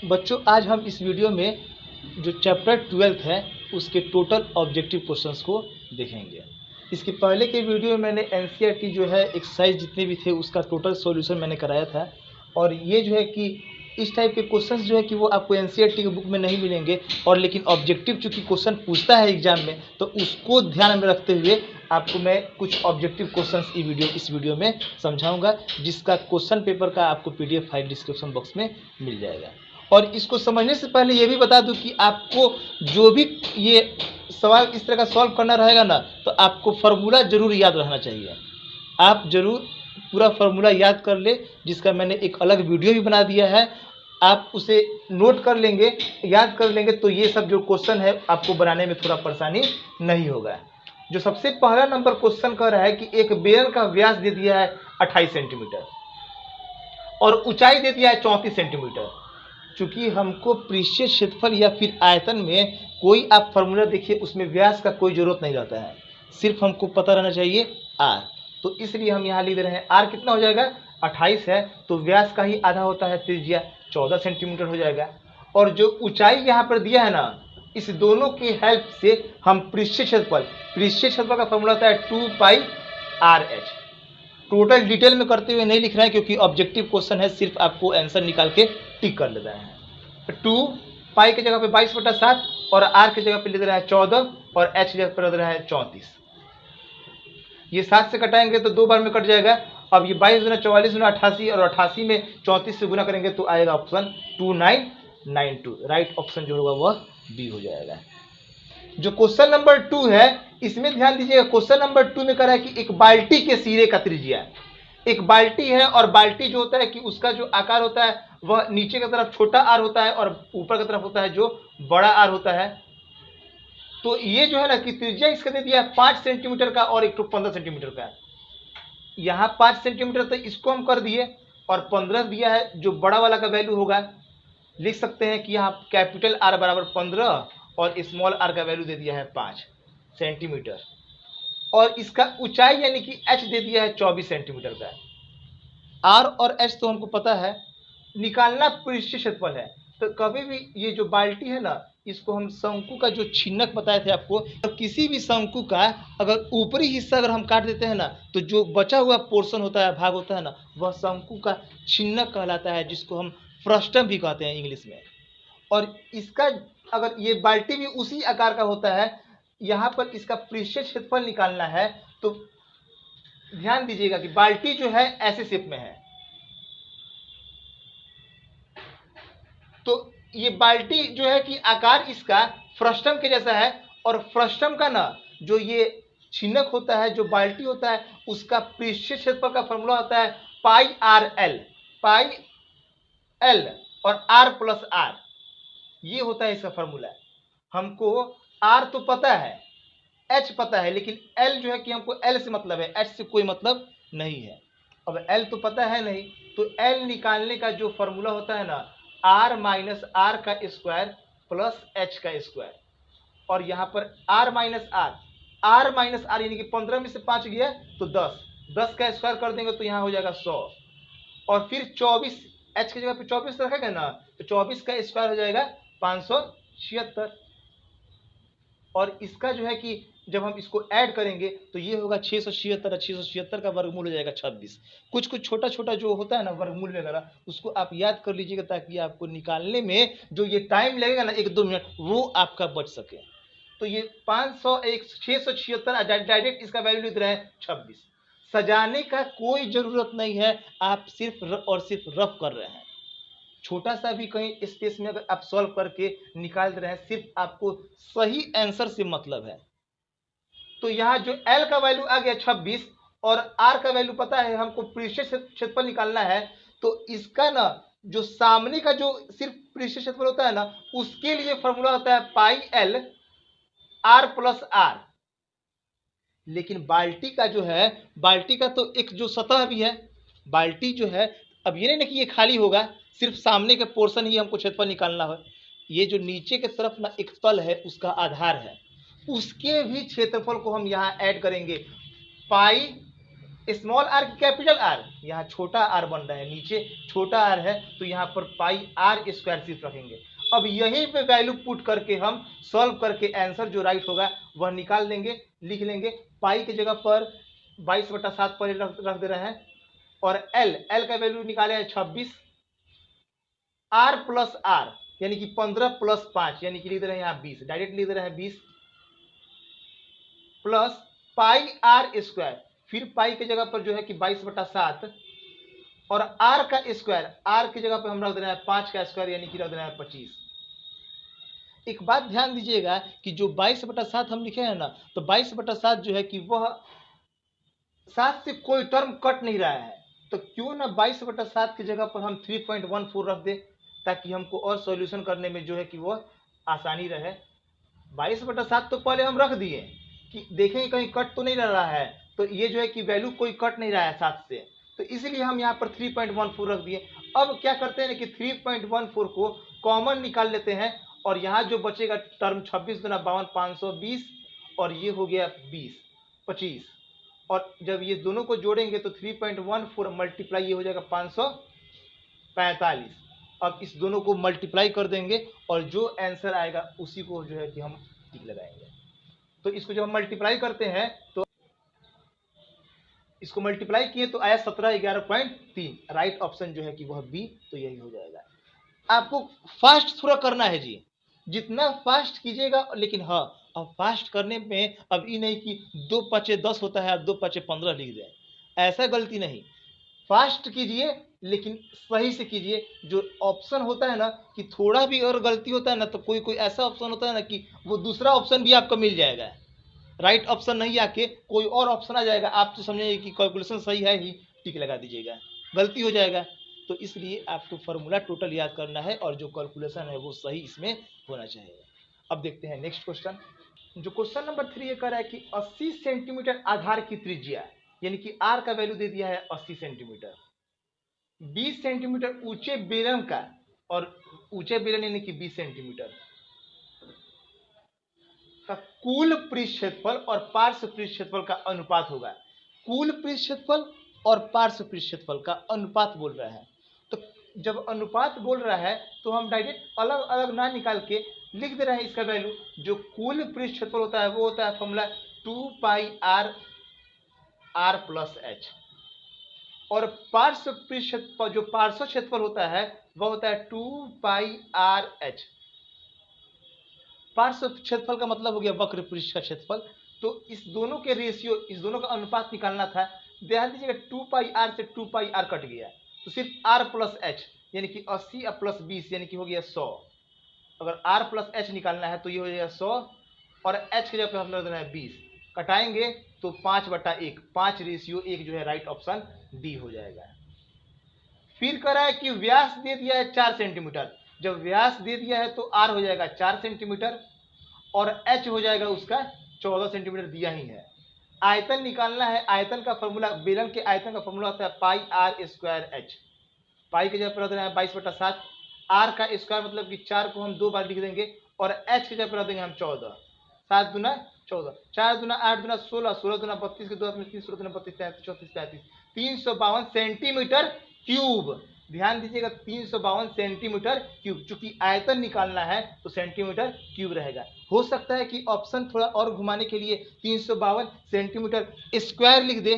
बच्चों आज हम इस वीडियो में जो चैप्टर 12 है उसके टोटल ऑब्जेक्टिव क्वेश्चंस को देखेंगे। इसके पहले के वीडियो में मैंने एनसीईआरटी जो है एक्सरसाइज जितने भी थे उसका टोटल सॉल्यूशन मैंने कराया था। और ये जो है कि इस टाइप के क्वेश्चंस जो है कि वो आपको एनसीईआरटी की बुक में नहीं मिलेंगे, और लेकिन ऑब्जेक्टिव चूँकि क्वेश्चन पूछता है एग्जाम में तो उसको ध्यान में रखते हुए आपको मैं कुछ ऑब्जेक्टिव क्वेश्चंस इस वीडियो में समझाऊंगा, जिसका क्वेश्चन पेपर का आपको पीडीएफ फाइल डिस्क्रिप्शन बॉक्स में मिल जाएगा। और इसको समझने से पहले ये भी बता दूं कि आपको जो भी ये सवाल इस तरह का सॉल्व करना रहेगा ना, तो आपको फार्मूला जरूर याद रहना चाहिए। आप जरूर पूरा फार्मूला याद कर ले, जिसका मैंने एक अलग वीडियो भी बना दिया है। आप उसे नोट कर लेंगे, याद कर लेंगे, तो ये सब जो क्वेश्चन है आपको बनाने में थोड़ा परेशानी नहीं होगा। जो सबसे पहला नंबर क्वेश्चन कह रहा है कि एक बेलन का व्यास दे दिया है 28 सेंटीमीटर और ऊंचाई दे दिया है 34 सेंटीमीटर। चूंकि हमको पृष्ठीय क्षेत्रफल या फिर आयतन में कोई आप फार्मूला देखिए, उसमें व्यास का कोई जरूरत नहीं रहता है, सिर्फ हमको पता रहना चाहिए आर। तो इसलिए हम यहाँ लिख रहे हैं आर कितना हो जाएगा, 28 है, तो व्यास का ही आधा होता है त्रिज्या, 14 सेंटीमीटर हो जाएगा। और जो ऊंचाई यहाँ पर दिया है ना, इस दोनों की हेल्प से हम पृष्ठीय क्षेत्रफल का फार्मूला होता है 2 पाई आर एच। टोटल डिटेल में करते हुए नहीं लिख रहे हैं क्योंकि ऑब्जेक्टिव क्वेश्चन है, सिर्फ आपको आंसर निकाल के टिक कर लेना है। 2 पाई की जगह पे 22/7 और आर की जगह पे लिख रहा है 14 और एच जगह पे लिख रहा है 34। ये 7 से कटाएंगे तो 2 बार में कट जाएगा। अब ये 22 गुना 44 गुना 88 और 88 में 34 से गुना करेंगे तो आएगा ऑप्शन 2992। राइट ऑप्शन जो होगा वह बी हो जाएगा। जो क्वेश्चन नंबर 2 है इसमें ध्यान दीजिएगा। क्वेश्चन नंबर 2 में कह रहा है कि एक बाल्टी के सिरे का त्रिज्या, एक बाल्टी है और बाल्टी जो होता है कि उसका जो आकार होता है वह नीचे की तरफ छोटा आर होता है और ऊपर की तरफ होता है जो बड़ा आर होता है। तो ये जो है ना कि त्रिज्या इसका दे दिया है 5 सेंटीमीटर का और एक तो 15 सेंटीमीटर का। यहाँ 5 सेंटीमीटर तो इसको हम कर दिए और 15 दिया है, जो बड़ा वाला का वैल्यू होगा लिख सकते हैं कि यहाँ कैपिटल आर बराबर 15 और स्मॉल आर का वैल्यू दे दिया है 5 सेंटीमीटर। और इसका ऊंचाई यानी कि एच दे दिया है 24 सेंटीमीटर का। आर और एच तो हमको पता है, निकालना पृष्ठीय क्षेत्रफल है। तो कभी भी ये जो बाल्टी है ना, इसको हम शंकु का जो छिन्नक बताए थे आपको, तो किसी भी शंकु का अगर ऊपरी हिस्सा अगर हम काट देते हैं ना, तो जो बचा हुआ पोर्शन होता है, भाग होता है ना, वह शंकु का छिन्नक कहलाता है, जिसको हम फ्रस्टम भी कहते हैं इंग्लिश में। और इसका अगर ये बाल्टी भी उसी आकार का होता है, यहाँ पर इसका पृष्ठीय क्षेत्रफल निकालना है तो ध्यान दीजिएगा कि बाल्टी जो है ऐसे शेप में है, तो ये बाल्टी जो है कि आकार इसका फ्रस्टम के जैसा है। और फ्रस्टम का ना जो ये छिन्नक होता है, जो बाल्टी होता है, उसका पृष्ठीय क्षेत्रफल का फॉर्मूला होता है पाई आर एल, पाई एल और आर प्लस आर, ये होता है इसका फॉर्मूला। हमको आर तो पता है, एच पता है, लेकिन एल जो है कि हमको एल से मतलब है, एच से कोई मतलब नहीं है। अब एल तो पता है नहीं, तो एल निकालने का जो फॉर्मूला होता है ना, आर माइनस आर का स्क्वायर प्लस एच का स्क्वायर। और यहाँ पर आर माइनस आर यानी कि 15 में से 5 गया तो 10 का स्क्वायर कर देंगे तो यहाँ हो जाएगा 100। और फिर 24 एच की जगह पे 24 रखेगा ना, तो 24 का स्क्वायर हो जाएगा 576। और इसका जो है कि जब हम इसको ऐड करेंगे तो ये होगा 676, 676 का वर्गमूल हो जाएगा 26। कुछ कुछ छोटा छोटा जो होता है ना वर्गमूल वगैरह, उसको आप याद कर लीजिएगा ताकि आपको निकालने में जो ये टाइम लगेगा ना 1-2 मिनट, वो आपका बच सके। तो ये 501 676 डायरेक्ट इसका वैल्यू लिख रहे हैं 26। सजाने का कोई जरूरत नहीं है, आप सिर्फ और सिर्फ रफ कर रहे हैं। छोटा सा भी कहीं स्पेस में अगर आप सॉल्व करके निकाल रहे हैं, सिर्फ आपको सही आंसर से मतलब है। तो यहाँ जो L का वैल्यू आ गया 26 और R का वैल्यू पता है हमको, पृष्ठीय क्षेत्रफल निकालना है, तो इसका ना जो सामने का जो सिर्फ पृष्ठीय क्षेत्रफल होता है ना, उसके लिए फॉर्मूला होता है pi L R plus R. लेकिन बाल्टी का जो है, बाल्टी का तो एक जो सतह भी है, बाल्टी जो है, अब ये नहीं कि ये खाली होगा, सिर्फ सामने के पोर्शन ही हमको क्षेत्रफल निकालना है। ये जो नीचे के तरफ ना एक तल है, उसका आधार है, उसके भी क्षेत्रफल को हम यहाँ ऐड करेंगे। पाई स्मॉल आर की कैपिटल आर, यहाँ छोटा आर बन रहा है, नीचे छोटा आर है तो यहाँ पर पाई आर स्क्वायर सिर्फ रखेंगे। अब यहीं पे वैल्यू पुट करके हम सॉल्व करके आंसर जो राइट होगा वह निकाल लेंगे, लिख लेंगे। पाई की जगह पर 22/7 पर रख दे रहे हैं और एल का वैल्यू निकाले हैं 26, आर प्लस आर यानी कि 15 प्लस 5 यानी कि लिख दे रहे हैं यहाँ 20, डायरेक्ट लिख दे रहे हैं 20 प्लस पाई आर स्क्वायर, फिर पाई की जगह पर जो है कि 22/7 और आर का स्क्वायर, आर की जगह पर हम रख दे रहे हैं 5 का स्क्वायर यानी कि रख दे रहे हैं 25। एक बात ध्यान दीजिएगा कि जो 22/7 हम लिखे हैं ना, तो 22/7 जो है कि वह 7 से कोई टर्म कट नहीं रहा है, तो क्यों ना 22/7 की जगह पर हम 3.14 रख दे, ताकि हमको और सॉल्यूशन करने में जो है कि वह आसानी रहे। 22/7 तो पहले हम रख दिए कि देखेंगे कहीं कट तो नहीं रहा है, तो ये जो है कि वैल्यू कोई कट नहीं रहा है 7 से, तो इसलिए हम यहाँ पर 3.14 रख दिए। अब क्या करते हैं कि 3.14 को कॉमन निकाल लेते हैं और यहाँ जो बचेगा टर्म 26 गुना 52 520 और ये हो गया 25, और जब ये दोनों को जोड़ेंगे तो 3.14 मल्टीप्लाई ये हो जाएगा 545। अब इस दोनों को मल्टीप्लाई कर देंगे और जो आंसर आएगा उसी को जो है कि हम टिक लगाएंगे। तो इसको जब हम मल्टीप्लाई करते हैं तो इसको मल्टीप्लाई किए तो आया 1711.3, राइट ऑप्शन जो है कि वह बी, तो यही हो जाएगा। आपको फास्ट थोड़ा करना है जी, जितना फास्ट कीजिएगा, लेकिन हाँ अब फास्ट करने में अब ये नहीं कि 2 5 10 होता है और 2 5 15 लिख दें, ऐसा गलती नहीं। फास्ट कीजिए लेकिन सही से कीजिए। जो ऑप्शन होता है ना कि थोड़ा भी और गलती होता है ना, तो कोई कोई ऐसा ऑप्शन होता है ना कि वो दूसरा ऑप्शन भी आपको मिल जाएगा, राइट ऑप्शन नहीं आके कोई और ऑप्शन आ जाएगा, आप तो समझिए कि कैलकुलेशन सही है ही, टिक लगा दीजिएगा, गलती हो जाएगा। तो इसलिए आपको फार्मूला टोटल याद करना है और जो कैलकुलेशन है वो सही इसमें होना चाहिए। अब देखते हैं नेक्स्ट क्वेश्चन। जो क्वेश्चन नंबर 3 ये कह रहा है कि 80 सेंटीमीटर आधार की त्रिज्या, यानी कि आर का वैल्यू दे दिया है 80 सेंटीमीटर, 20 सेंटीमीटर ऊंचे बेलन का, और ऊंचे बेलन यानी कि 20 सेंटीमीटर का कुल पृष्ठ क्षेत्रफल और पार्श्व पृष्ठ क्षेत्रफल का अनुपात होगा। कुल पृष्ठ क्षेत्रफल और पार्श्व पृष्ठ क्षेत्रफल का अनुपात बोल रहा है। तो जब अनुपात बोल रहा है तो हम डायरेक्ट अलग अलग ना निकाल के लिख दे रहे हैं इसका वैल्यू। जो कुल पृष्ठ क्षेत्रफल होता है वो होता है formula 2πr r plus H, और पार्श्व पृष्ठ क्षेत्रफल, जो पार्श्व क्षेत्रफल होता है वह होता है 2πr h। पार्श्व क्षेत्रफल का मतलब हो गया वक्र पृष्ठ का क्षेत्रफल। तो इस दोनों के रेशियो, इस दोनों का अनुपात निकालना था। ध्यान दीजिएगा 2πr से 2πr कट गया तो सिर्फ r प्लस एच यानी कि 80 प्लस 20 यानी कि हो गया 100। अगर r प्लस एच निकालना है तो ये हो जाएगा 100 और h की जगह पर हम रख देना है 20, कटाएंगे तो 5/1, 5:1 जो है राइट ऑप्शन डी हो जाएगा। फिर कह रहा है कि व्यास दे दिया है 4 सेंटीमीटर। जब व्यास दे दिया है तो r हो जाएगा 4 सेंटीमीटर और h हो जाएगा उसका 14 सेंटीमीटर दिया ही है। आयतन निकालना है। आयतन का फॉर्मूला, बेलन के आयतन का फॉर्मूला होता है पाई आर स्क्वायर एच। पाई की जगह पर रख देना है 22/7, आर का स्क्वायर मतलब कि 4 को हम 2 बार लिख देंगे और एच की जगह पर रख देंगे हम 14, 7 दूना 14, 4 दूना 8 दूना 16, 16 दूना 32 के 2 में 3, 16 दूना 32, 33, 34, 35, 352 सेंटीमीटर क्यूब। ध्यान दीजिएगा 352 सेंटीमीटर क्यूब, चूंकि आयतन निकालना है तो सेंटीमीटर क्यूब रहेगा। हो सकता है कि ऑप्शन थोड़ा और घुमाने के लिए 352 सेंटीमीटर स्क्वायर लिख दे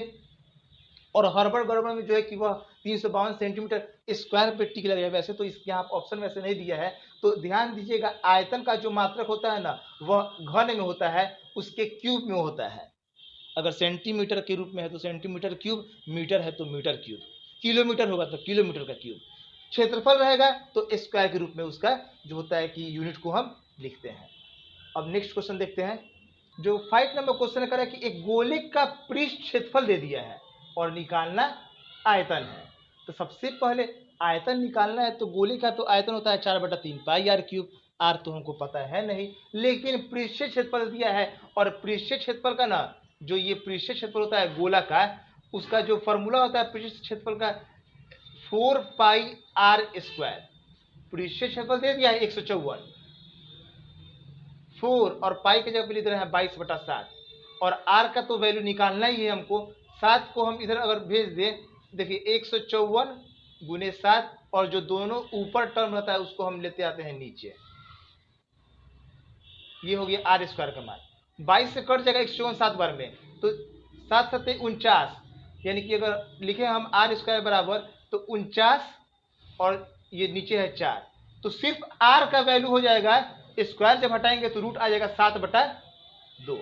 और हड़बड़ गड़बड़ में जो है कि वह 352 सेंटीमीटर स्क्वायर पे टिक लगेगा। वैसे तो इस यहाँ ऑप्शन में से नहीं दिया है, तो ध्यान दीजिएगा आयतन का जो मात्रक होता है ना वह घन में होता है, उसके क्यूब में होता है। अगर सेंटीमीटर के रूप में है तो सेंटीमीटर क्यूब, मीटर है तो मीटर क्यूब, किलोमीटर होगा तो किलोमीटर का क्यूब, क्षेत्रफल रहेगा तो स्क्वायर के रूप में उसका जो होता है कि यूनिट को हम लिखते हैं। अब नेक्स्ट क्वेश्चन देखते हैं। जो 5 नंबर क्वेश्चन करा कि एक गोले का पृष्ठ क्षेत्रफल दे दिया है और निकालना आयतन है। तो सबसे पहले आयतन निकालना है तो गोले का तो आयतन होता है 4/3 पाई आर क्यूब। आर तो हमको पता है नहीं, लेकिन पृष्ठीय क्षेत्रफल दिया है और पृष्ठीय क्षेत्रफल का ना, जो ये पृष्ठीय क्षेत्रफल होता है गोला का, उसका जो फॉर्मूला होता है पृष्ठीय क्षेत्रफल का 4πr स्क्वायर। पृष्ठीय क्षेत्रफल दे दिया है 154, 4 और पाई के जगह लिख रहे हैं 22/7 और आर का तो वैल्यू निकालना ही है हमको 7 को हम इधर अगर भेज दें, देखिए 154 गुने 7, और जो दोनों ऊपर टर्म रहता है उसको हम लेते आते हैं नीचे। ये हो गया आर स्क्वायर का मान। 22 से कट जाएगा 154 7 बार में, तो 7 7 49, यानी कि अगर लिखे हम आर स्क्वायर बराबर तो 49 और ये नीचे है 4, तो सिर्फ आर का वैल्यू हो जाएगा, स्क्वायर जब हटाएंगे तो रूट आ जाएगा 7/2।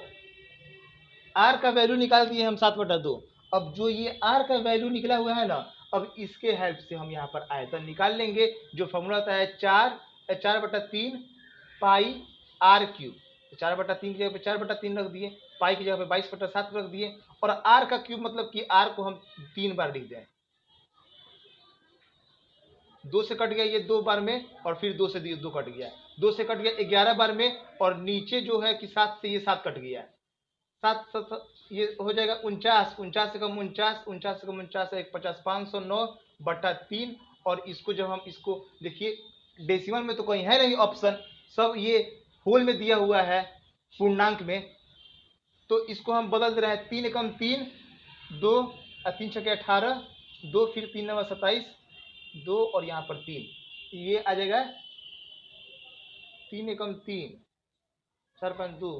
आर का वैल्यू निकाल दिए हम 7/2। अब जो ये आर का वैल्यू निकला हुआ है ना, अब इसके हेल्प से हम यहाँ पर आयतन निकाल लेंगे, जो फॉर्मूला होता है 4/3 पाई आर क्यूब। 4/3 की जगह पे 4/3 रख दिए, पाई की जगह पे 22/7 रख दिए, और आर का क्यूब मतलब कि आर को हम 3 बार लिख दें। 2 से कट गया ये 2 बार में, और फिर 2 से 2 कट गया, 2 से कट गया 11 बार में, और नीचे जो है कि 7 से ये 7 कट गया, 7 ये हो जाएगा 49, 49 से कम 49, 49 से कम 49 है 50, 509/3। और इसको जब हम इसको देखिए, डेसिमल में तो कहीं है नहीं ऑप्शन, सब ये होल में दिया हुआ है पूर्णांक में, तो इसको हम बदल दे रहे हैं। 3 एकम 3, 2 और 3 छके 18, 2 फिर 3 नवा 27, 2 और यहाँ पर 3, ये आ जाएगा 3 एकम 3, 4 5 2,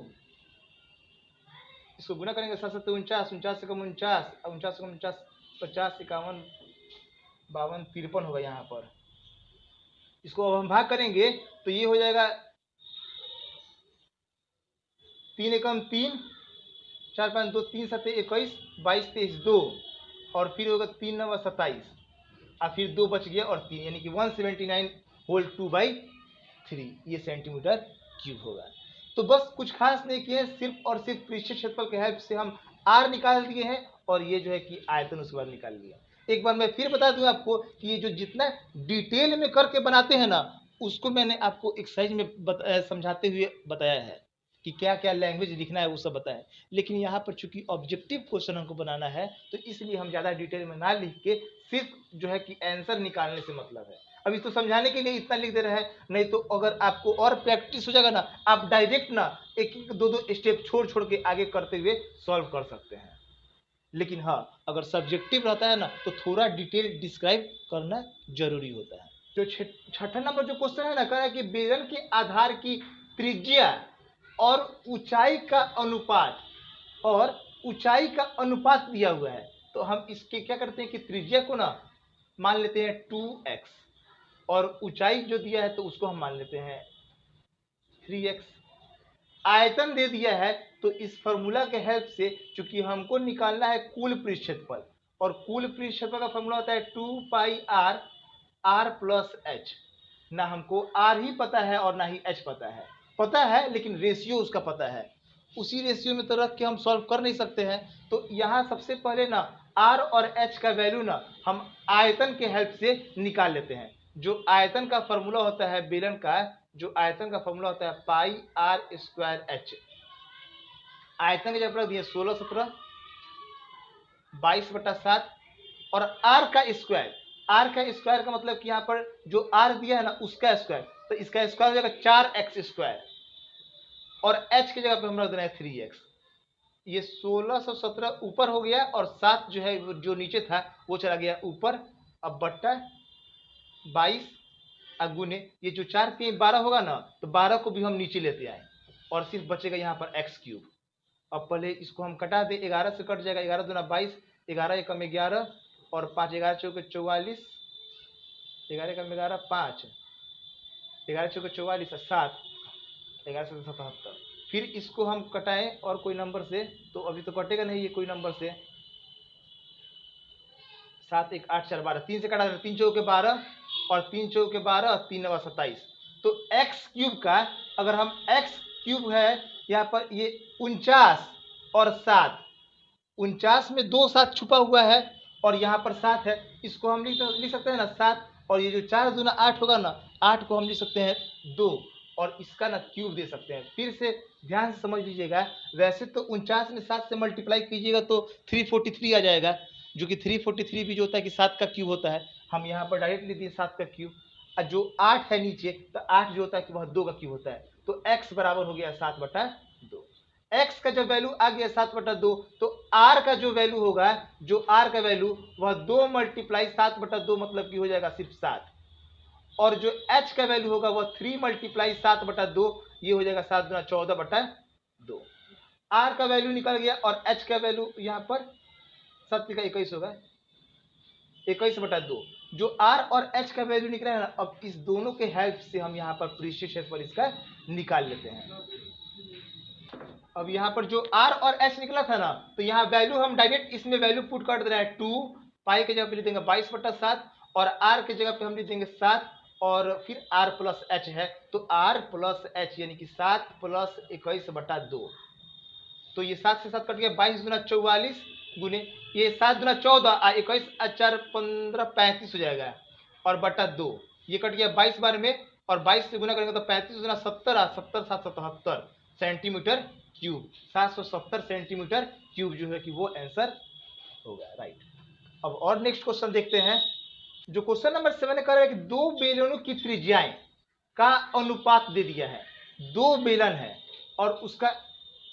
इसको गुना करेंगे 7 7 49, 49 से कम 49, 49 से कम 49, 50, 51, 52, 53 होगा यहाँ पर। इसको अब हम भाग करेंगे तो ये हो जाएगा 3 एकम 3, 4 5 2, 3 7 21, 22 23 2, और फिर होगा 3 9 27, और फिर 2 बच गया और 3, यानी कि 179 होल 2/3 ये सेंटीमीटर क्यूब होगा। तो बस कुछ खास नहीं किए, सिर्फ और सिर्फ पृष्ठीय क्षेत्रफल के हेल्प से हम आर निकाल दिए हैं, और ये जो है कि आयतन उसके बाद निकाल लिया। एक बार मैं फिर बता दूं आपको कि ये जो जितना डिटेल में करके बनाते हैं ना, उसको मैंने आपको एक्सरसाइज में समझाते हुए बताया है कि क्या क्या लैंग्वेज लिखना है, वो सब बताया। लेकिन यहाँ पर चूंकि ऑब्जेक्टिव क्वेश्चन हमको बनाना है, तो इसलिए हम ज़्यादा डिटेल में ना लिख के सिर्फ जो है कि आंसर निकालने से मतलब है। अब इसको समझाने के लिए इतना लिख दे रहे हैं, नहीं तो अगर आपको और प्रैक्टिस हो जाएगा ना, आप डायरेक्ट ना एक एक 2 स्टेप छोड़ छोड़ के आगे करते हुए सॉल्व कर सकते हैं। लेकिन हाँ, अगर सब्जेक्टिव रहता है ना, तो थोड़ा डिटेल डिस्क्राइब करना जरूरी होता है। जो छठा नंबर जो क्वेश्चन है ना, कह रहा है कि बेलन के आधार की त्रिज्या और ऊंचाई का अनुपात, और ऊंचाई का अनुपात दिया हुआ है, तो हम इसके क्या करते हैं कि त्रिज्या को ना मान लेते हैं 2x, और ऊंचाई जो दिया है तो उसको हम मान लेते हैं 3x। आयतन दे दिया है, तो इस फॉर्मूला के हेल्प से, चूंकि हमको निकालना है कुल पृष्ठ क्षेत्रफल, और कुल पृष्ठ क्षेत्रफल का फॉर्मूला होता है 2 पाई आर, आर प्लस एच। ना हमको आर ही पता है और ना ही एच पता है लेकिन रेशियो उसका पता है, उसी रेशियो में तो रख के हम सॉल्व कर नहीं सकते हैं। तो यहाँ सबसे पहले ना आर और एच का वैल्यू ना हम आयतन के हेल्प से निकाल लेते हैं। जो आयतन का फॉर्मूला होता है बेलन का, जो आयतन का फॉर्मूला होता है पाई आर स्क्वायर एच। आयतन की जगह रख दिए 16 17 22/7, और आर का स्क्वायर, आर का स्क्वायर का मतलब कि यहाँ पर जो आर दिया है ना उसका स्क्वायर, तो इसका स्क्वायर हो जाएगा 4x², और h की जगह पे हम रख देना है 3x। ये 1617 ऊपर हो गया, और 7 जो है जो नीचे था वो चला गया ऊपर। अब बट्टा 22 गुने ये जो 4 3 12 होगा ना, तो 12 को भी हम नीचे लेते आए, और सिर्फ बचेगा यहाँ पर x³। अब पहले इसको हम कटा दे, 11 से कट जाएगा, 11 दूना 22, 11 एकम 11, और 5 11 चौके 44, 11 एकम 11 5, 11 चौके 44 7, 11 से 77। फिर इसको हम कटाएं और कोई नंबर से, तो अभी तो कटेगा नहीं ये कोई नंबर से। 7 1 8 4 12, 3 से कटा, 3 चौके 12, और 3 चौके 12, 3 9 27। तो x³ का, अगर हम x³ है यहाँ पर ये 49 और 7, 49 में 2 7 छुपा हुआ है, और यहाँ पर 7 है, इसको हम लिख सकते हैं ना 7, और ये जो 4 दूना 8 होगा ना, 8 को हम लिख सकते हैं 2, और इसका ना क्यूब दे सकते हैं। फिर से ध्यान से समझ लीजिएगा, वैसे तो 49 में 7 से मल्टीप्लाई कीजिएगा तो 343 आ जाएगा, जो कि 343 भी जो होता है कि 7 का क्यूब होता है। हम यहाँ पर डायरेक्ट ले दिए 7 का क्यूब, और जो 8 है नीचे, तो 8 जो होता है कि वह 2 का क्यूब होता है। तो x बराबर हो गया 7/2। x का जब वैल्यू आ गया 7/2, तो r का जो वैल्यू होगा, जो r का वैल्यू वह 2 मल्टीप्लाई 7/2 मतलब कि हो जाएगा सिर्फ 7, और जो h का वैल्यू होगा वह 3 मल्टीप्लाई 7/2, ये हो जाएगा 7 गुना 14/2। r का वैल्यू निकल गया और h का वैल्यू यहाँ पर 7 का 21 होगा, 21/2। जो r और h का वैल्यू निकला है ना, अब इस दोनों के हेल्प से हम यहाँ पर प्रीशियस क्षेत्रफल इसका निकाल लेते हैं। अब यहाँ पर जो r और h निकला था ना, तो यहाँ वैल्यू हम डायरेक्ट इसमें वैल्यू पुट कर दे रहे हैं। 2 पाई के जगह पे लिख देंगे 22/7 और r के जगह पे हम लिख देंगे 7 और फिर r प्लस h है, तो r प्लस h यानी कि 7 प्लस 21/2। तो ये 7 से 7 कट गया, 22 गुना 44 गुने ये 7 गुना 14 21 4 15 35 हो जाएगा, और बटा 2 ये कट गया 22 बार में, और 22 से गुना करेंगे तो 35 गुना 70 70 777 सेंटीमीटर क्यूब, 770 सेंटीमीटर क्यूब जो है कि वो आंसर होगा, राइट। अब और नेक्स्ट क्वेश्चन देखते हैं। जो क्वेश्चन नंबर 7 कर रहा है कि दो बेलनों की त्रिज्याएं का अनुपात दे दिया है। दो बेलन है और उसका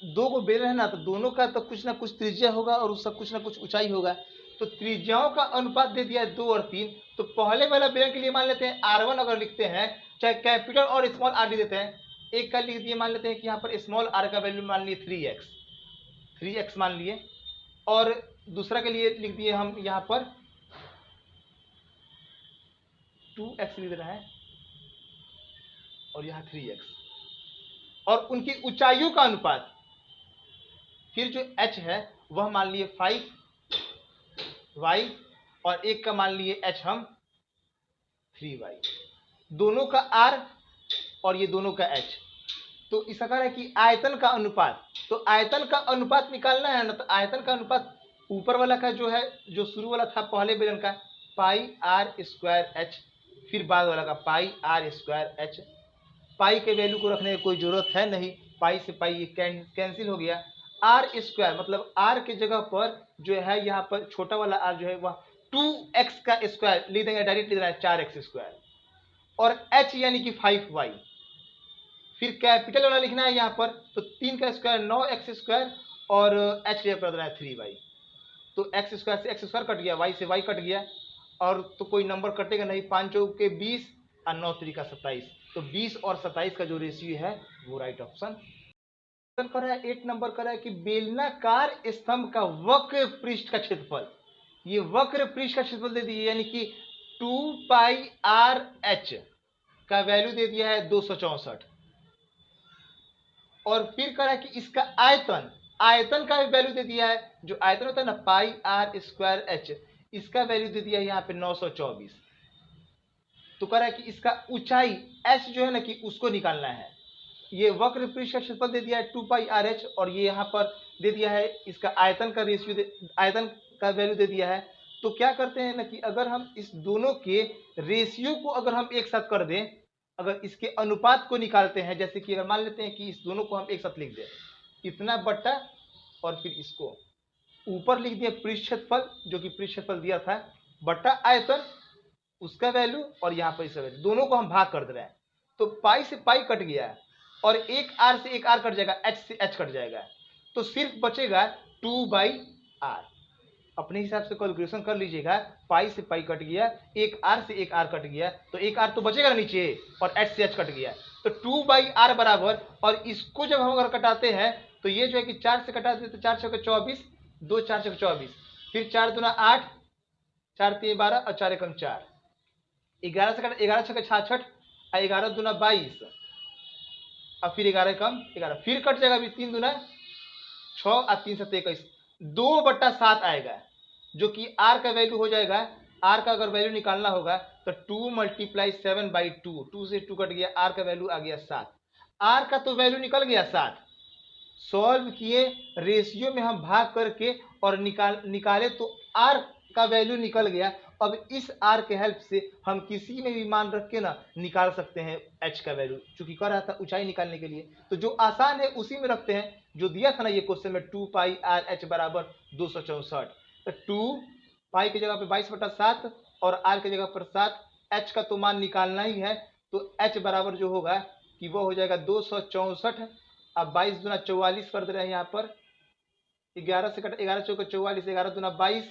दो को बेलन है ना, तो दोनों का तो कुछ ना कुछ त्रिज्या होगा और उसका कुछ ना कुछ ऊंचाई होगा। तो त्रिज्याओं का अनुपात दे दिया है 2 और 3। तो पहले वाला बेलन के लिए मान लेते हैं R1 अगर लिखते हैं, चाहे कैपिटल और स्मॉल r लिख देते हैं। एक का लिख दिए, मान लेते हैं कि यहाँ पर स्मॉल r का वैल्यू मान लिए 3x मान लिए, और दूसरा के लिए लिख दिए हम यहाँ पर 2x लिख रहा है और यहाँ 3x, और उनकी ऊंचाइयों का अनुपात फिर जो h है वह मान लिए 5y और एक का मान लिए h हम 3y, दोनों का r और ये दोनों का h। तो इसका कह रहा है कि आयतन का अनुपात, तो आयतन का अनुपात निकालना है ना, तो आयतन का अनुपात ऊपर वाला का जो है, जो शुरू वाला था पहले बेलन का पाई आर स्क्वायर एच, फिर बाद वाला का पाई आर स्क्वायर एच। पाई के वैल्यू को रखने की कोई जरूरत है नहीं, पाई से पाई ये कैंसिल हो गया। आर स्क्वायर मतलब आर के जगह पर जो है यहाँ पर छोटा वाला आर जो है वह 2x का स्क्वायर लिख देंगे, डायरेक्ट लिख रहा है 4x स्क्वायर, और h यानी कि 5y। फिर कैपिटल वाला लिखना है यहाँ पर, तो 3 का स्क्वायर 9x स्क्वायर और h के ऊपर है 3y। तो x स्क्वायर से x स्क्वायर कट गया, y से y कट गया, और तो कोई नंबर कटेगा नहीं। 5 चौके 20 और 9 त्रिका 27, तो 20 और 27 का जो रेशियो है वो राइट ऑप्शन कर रहा है। 8 नंबर कर रहा है कि बेलनाकार स्तंभ का वक्र पृष्ठ का क्षेत्रफल, ये वक्र पृष्ठ का क्षेत्रफल दे दिए, यानी कि 2 पाई आर एच का वैल्यू दे दिया है 264, और फिर कह रहा है कि इसका आयतन, आयतन का वैल्यू दे दिया है, जो आयतन होता है ना पाई आर स्क्वायर एच, इसका वैल्यू दे दिया है यहाँ पे 924। तो कह रहा है कि इसका ऊंचाई एच जो है ना कि उसको निकालना है। ये वक्र पृष्ठ का क्षेत्रफल दे दिया है 2 पाई आर एच, और ये यहाँ पर दे दिया है इसका आयतन का रेशियो, आयतन का वैल्यू दे दिया है। तो क्या करते हैं ना कि अगर हम इस दोनों के रेशियो को अगर हम एक साथ कर दें, अगर इसके अनुपात को निकालते हैं, जैसे कि अगर मान लेते हैं कि इस दोनों को हम एक साथ लिख दें, इतना बट्टा और फिर इसको ऊपर लिख दिया पृष्ठ क्षेत्रफल, जो कि पृष्ठ क्षेत्रफल दिया था, बट्टा आयतन उसका वैल्यू, और यहाँ पर इसका वैल्यू, दोनों को हम भाग कर दे रहे हैं। तो पाई से पाई कट गया और एक आर से एक आर कट जाएगा, एच से एच कट जाएगा, तो सिर्फ बचेगा 2/r। अपने हिसाब से कैलकुलेशन कर लीजिएगा, पाई से पाई कट गया, एक आर से एक आर कट गया, तो एक आर तो बचेगा नीचे, और एच से एच कट गया, तो 2/r बराबर, और इसको जब हम अगर कटाते हैं तो ये जो है कि 4 से कटा देते, 4 चौके 24, 2 4 चौके 24, फिर 4 दूना 8, 4 3 12 और 4 एकम 4, 11 से कटा 11 छके 66 और 11 दूना 22, और फिर 11 कम 11, फिर कट जाएगा, अभी 3 दूना 6 और 3 7 21, 2/7 आएगा, जो कि r का वैल्यू हो जाएगा। r का अगर वैल्यू निकालना होगा तो 2 मल्टीप्लाई 7/2, 2 से 2 कट गया, r का वैल्यू आ गया 7। r का तो वैल्यू निकल गया 7, सॉल्व किए, रेशियो में हम भाग करके और निकाले तो r का वैल्यू निकल गया। अब इस r के हेल्प से हम किसी में भी मान रख के ना निकाल सकते हैं h का वैल्यू, चूंकि कर रहा था ऊंचाई निकालने के लिए, तो जो आसान है उसी में रखते हैं। जो दिया था ना ये क्वेश्चन में 2 पाई आर एच बराबर 264, तो 2 पाई की जगह पे 22/7 और r की जगह पर 7, h का तो मान निकालना ही है, तो h बराबर जो होगा कि वो हो जाएगा 264 अब 22 दूना 44 कर दे रहे हैं यहाँ पर, 11 से कट 11 चौका 44, 11 दूना 22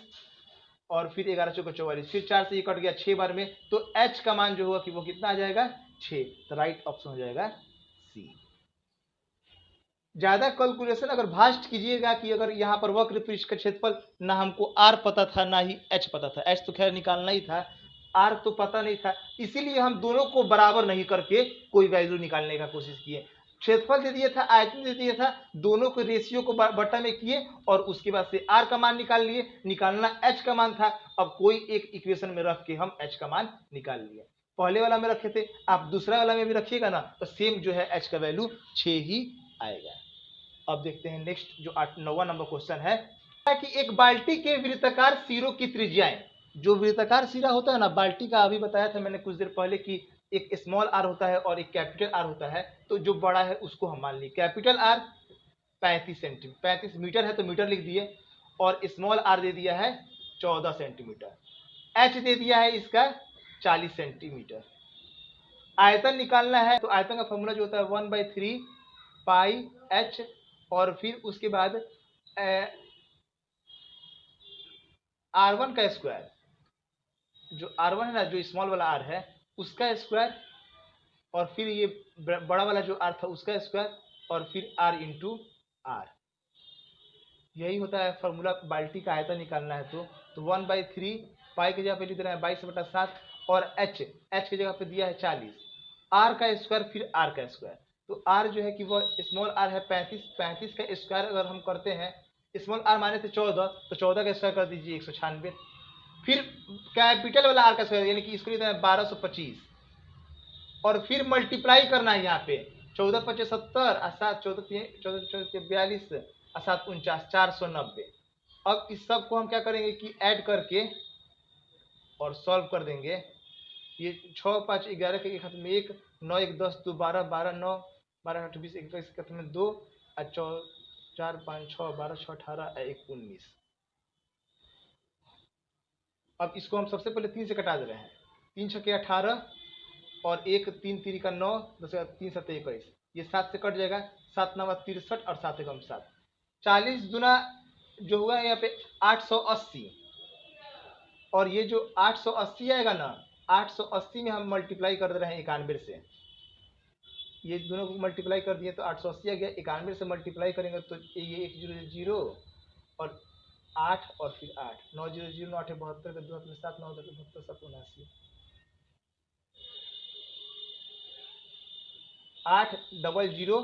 और फिर 11 चौका 44, फिर 4 से ये कट गया 6 बार में, तो h का मान जो होगा कि वो कितना आ जाएगा 6। तो राइट ऑप्शन हो जाएगा सी। ज्यादा कैलकुलेशन अगर भास्ट कीजिएगा कि अगर यहाँ पर वक्र पृष्ठ का क्षेत्रफल ना हमको r पता था ना ही h पता था, h तो खैर निकालना ही था, r तो पता नहीं था, इसीलिए हम दोनों को बराबर नहीं करके कोई वैल्यू निकालने का कोशिश किए। क्षेत्रफल दे दिया था, आयतन दे दिया था, दोनों को रेशियो को बटा में किए और उसके बाद से r का मान निकाल लिए, निकालना h का मान था, अब कोई एक इक्वेशन में रख के हम h का मान निकाल लिए। पहले वाला में रखे थे, आप दूसरा वाला में भी रखिएगा ना तो सेम जो है h का वैल्यू 6 ही आएगा। अब देखते हैं नेक्स्ट जो 9वां नंबर क्वेश्चन है कि एक बाल्टी के वृत्ताकार सिरों की त्रिज्याएं, जो वृत्ताकार सिरा होता है ना बाल्टी का, अभी बताया था मैंने कुछ देर पहले कि एक स्मॉल आर होता है और एक कैपिटल आर होता है, तो जो बड़ा है उसको हम मान लिए कैपिटल आर 35 मीटर है तो मीटर लिख दिए, और स्मॉल आर दे दिया है 14 सेंटीमीटर, एच दे दिया है इसका 40 सेंटीमीटर। आयतन निकालना है तो आयतन का फॉर्मूला जो होता है 1/3 पाई एच, और फिर उसके बाद R1 का स्क्वायर, जो R1 है ना जो स्मॉल वाला R है उसका स्क्वायर, और फिर ये बड़ा वाला जो R था उसका स्क्वायर, और फिर R इंटू आर। यही होता है फॉर्मूला बाल्टी का आयतन निकालना है तो 1/3 पाई की जगह पे लिख रहे हैं 22/7, और एच की जगह पे दिया है 40, R का स्क्वायर फिर R का स्क्वायर, तो R जो है कि वो स्मॉल r है 35 का स्क्वायर अगर हम करते हैं, स्मॉल r माने थे 14 तो 14 का स्क्वायर कर दीजिए 196, फिर कैपिटल वाला r का स्क्वायर यानी कि इसको लिखते हैं 1225, और फिर मल्टीप्लाई करना है यहाँ पे 14 × 70 और 7 14 42 और 7 49 490। अब इस सब को हम क्या करेंगे कि ऐड करके और सॉल्व कर देंगे। ये 6 5 11 के एक हाथ में 1, 9 1 10 2 12 12 9 12 8 20 21 के हाथ में 2 और 4 5 6 12 6 18 और 1 19। अब इसको हम सबसे पहले 3 से कटा दे रहे हैं, 3 6 18 और 1 3 3 का 9 10 3 7 21, ये 7 से कट जाएगा, 7 9 63 और 7 1 7, 40 दुना जो हुआ यहाँ पे 880, और ये जो 880 आएगा ना 880 में हम मल्टीप्लाई कर दे रहे हैं 91 से, ये दोनों को मल्टीप्लाई कर दिए तो 880 आ गया, 91 से मल्टीप्लाई करेंगे तो ये 1 0 0 और 8 और फिर 8 9 0 0 9 8 72 के 2 में 7 9 72 7 79 8 0 0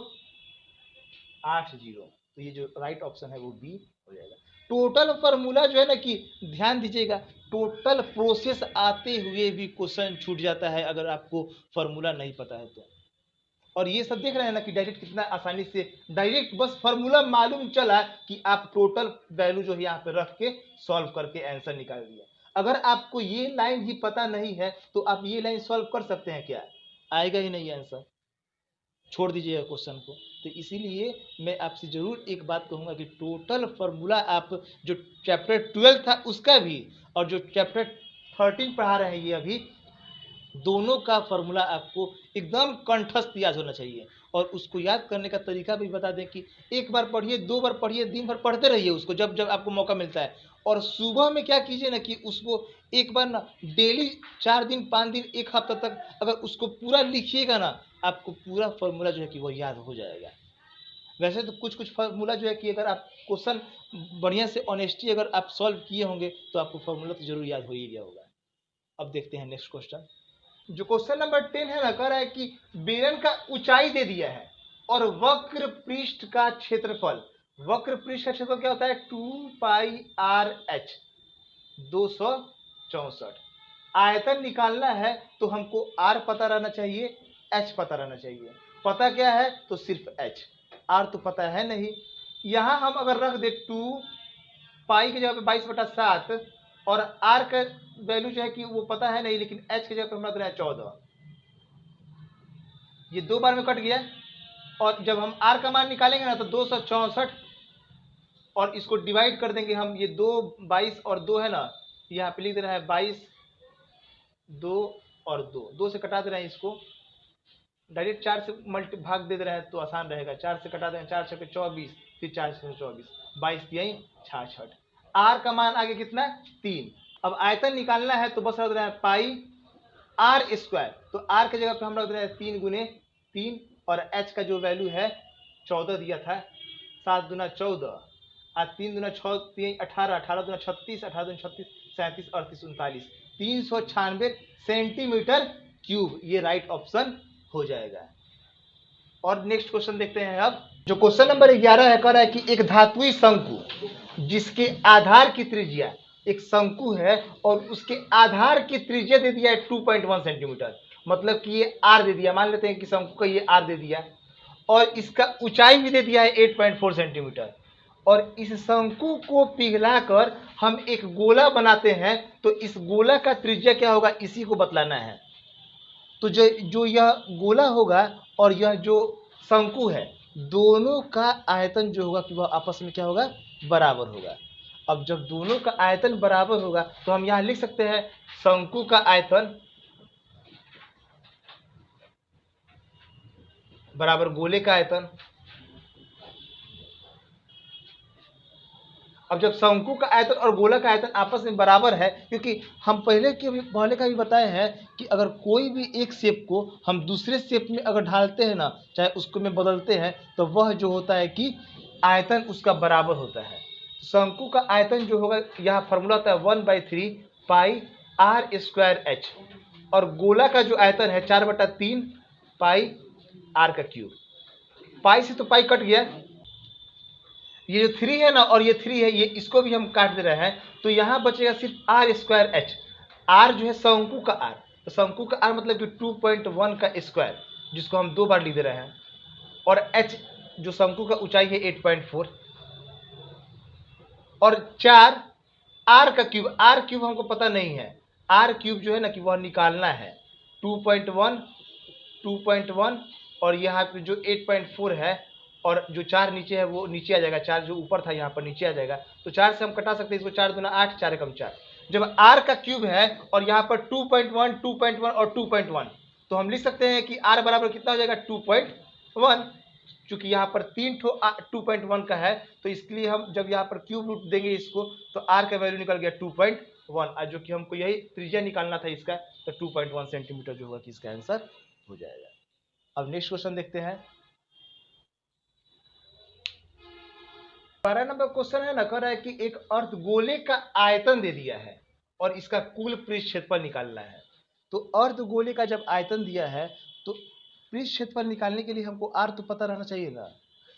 8 0, तो ये जो राइट ऑप्शन है वो बी हो जाएगा। टोटल फार्मूला जो है ना कि ध्यान दीजिएगा, टोटल प्रोसेस आते हुए भी क्वेश्चन छूट जाता है अगर आपको फार्मूला नहीं पता है तो। और ये सब देख रहे हैं ना कि डायरेक्ट कितना आसानी से डायरेक्ट बस फार्मूला मालूम चला कि आप टोटल वैल्यू जो है यहाँ पे रख के सॉल्व करके आंसर निकाल दिया। अगर आपको ये लाइन ही पता नहीं है तो आप ये लाइन सॉल्व कर सकते हैं क्या? आएगा ही नहीं आंसर, छोड़ दीजिएगा क्वेश्चन को। तो इसीलिए मैं आपसे जरूर एक बात कहूँगा कि टोटल फार्मूला आप जो चैप्टर 12 था उसका भी और जो चैप्टर 13 पढ़ा रहे हैं ये अभी, दोनों का फार्मूला आपको एकदम कंठस्थ याद होना चाहिए। और उसको याद करने का तरीका भी बता दें कि एक बार पढ़िए, 2 बार पढ़िए, दिन भर पढ़ते रहिए उसको जब जब आपको मौका मिलता है। और सुबह में क्या कीजिए ना कि उसको एक बार ना डेली 4 दिन 5 दिन 1 हफ्ता तक अगर उसको पूरा लिखिएगा ना, आपको पूरा फार्मूला जो है कि वो याद हो जाएगा। वैसे तो कुछ कुछ फार्मूला जो है कि अगर आप क्वेश्चन बढ़िया से ऑनेस्टी अगर आप सॉल्व किए होंगे तो आपको फार्मूला तो जरूर याद हो ही गया होगा। अब देखते हैं नेक्स्ट क्वेश्चन। जो क्वेश्चन नंबर 10 है ना, कह रहा है कि बेलन का ऊंचाई दे दिया है और वक्र पृष्ठ का क्षेत्रफल, वक्र पृष्ठ का क्षेत्रफल क्या होता है 2πr/h 264। आयतन निकालना है तो हमको r पता रहना चाहिए, h पता रहना चाहिए। पता क्या है तो सिर्फ h, r तो पता है नहीं। यहां हम अगर रख दे 2 पाई की जगह पे 22/7 और r का वैल्यू जो है कि वो पता है नहीं, लेकिन h की जगह पे हम रख रहे हैं 14, ये 2 बार में कट गया। और जब हम r का मान निकालेंगे ना तो 264, और इसको डिवाइड कर देंगे हम, ये 2 22 और 2 है ना, यहाँ पे लिख दे रहा है 22 2 और 2 से कटा दे रहे हैं इसको, डायरेक्ट 4 से मल्टी भाग दे रहे हैं तो आसान रहेगा। 4 से कटा दें, 4 छके 24, फिर 4 से 24, 22 यही 66। आर का मान आगे कितना 3। अब आयतन निकालना है तो बस रख रहे हैं पाई आर स्क्वायर। तो आर के जगह पे हम रख रहे हैं 3 गुने 3 और एच का जो वैल्यू है 14 दिया था। 7 दूना 14 और 3 दूना 6 3 18, 18 दूना 36, 18 दूना 36, 37, 38, 39, 396 सेंटीमीटर क्यूब। ये राइट ऑप्शन हो जाएगा। और नेक्स्ट क्वेश्चन देखते हैं। अब जो क्वेश्चन नंबर 11 है, कह रहा है कि एक धातुई शंकु जिसके आधार की त्रिज्या, एक शंकु है और उसके आधार की त्रिज्या दे दिया है 2.1 सेंटीमीटर, मतलब कि ये आर दे दिया। मान लेते हैं कि शंकु का ये आर दे दिया और इसका ऊंचाई भी दे दिया है 8.4 सेंटीमीटर। और इस शंकु को पिघलाकर हम एक गोला बनाते हैं तो इस गोला का त्रिज्या क्या होगा, इसी को बतलाना है। तो जो यह गोला होगा और यह जो शंकु है, दोनों का आयतन जो होगा कि वह आपस में क्या होगा, बराबर होगा। अब जब दोनों का आयतन बराबर होगा तो हम यहां लिख सकते हैं शंकु का आयतन बराबर गोले का आयतन। अब जब शंकु का आयतन और गोला का आयतन आपस में बराबर है, क्योंकि हम पहले का भी बताए हैं कि अगर कोई भी एक शेप को हम दूसरे शेप में अगर ढालते हैं ना, चाहे उसको में बदलते हैं, तो वह जो होता है कि आयतन उसका बराबर होता है। शंकु का आयतन जो होगा, यहाँ फॉर्मूला होता है 1/3 पाई आर स्क्वायर एच, और गोला का जो आयतन है 4/3 पाई आर का क्यूब। पाई से तो पाई कट गया, ये जो 3 है ना और ये 3 है, ये इसको भी हम काट दे रहे हैं, तो यहां बचेगा सिर्फ आर स्क्वायर एच। आर जो है शंकु का आर, तो शंकु का आर मतलब कि 2.1 का स्क्वायर, जिसको हम 2 बार लिख दे रहे हैं, और एच जो शंकु का ऊंचाई है 8.4, और 4 आर का क्यूब। आर क्यूब हमको पता नहीं है, आर क्यूब जो है ना कि वह निकालना है। 2.1 और यहाँ पे जो 8.4 है, और जो 4 नीचे है वो नीचे आ जाएगा, 4 जो ऊपर था यहाँ पर नीचे आ जाएगा, तो 4 से हम कटा सकते हैं इसको। 4 दूना 8, 4 एकम 4। जब आर का क्यूब है और यहाँ पर 2.1 और 2.1, तो हम लिख सकते हैं कि आर बराबर कितना हो जाएगा 2.1। चूंकि यहाँ पर 3 ठो 2.1 का है, तो इसलिए हम जब यहाँ पर क्यूब रूट देंगे इसको, तो आर का वैल्यू निकल गया 2.1, जो कि हमको यही त्रिज्या निकालना था इसका, तो 2.1 सेंटीमीटर जो होगा कि इसका आंसर हो जाएगा। अब नेक्स्ट क्वेश्चन देखते हैं। 12 नंबर क्वेश्चन है ना, कह रहा है कि एक अर्धगोले का आयतन दे दिया है और इसका कुल पृष्ठ क्षेत्रफल निकालना है। तो अर्धगोले का जब आयतन दिया है तो पृष्ठ क्षेत्रफल निकालने के लिए हमको आर तो पता रहना चाहिए ना,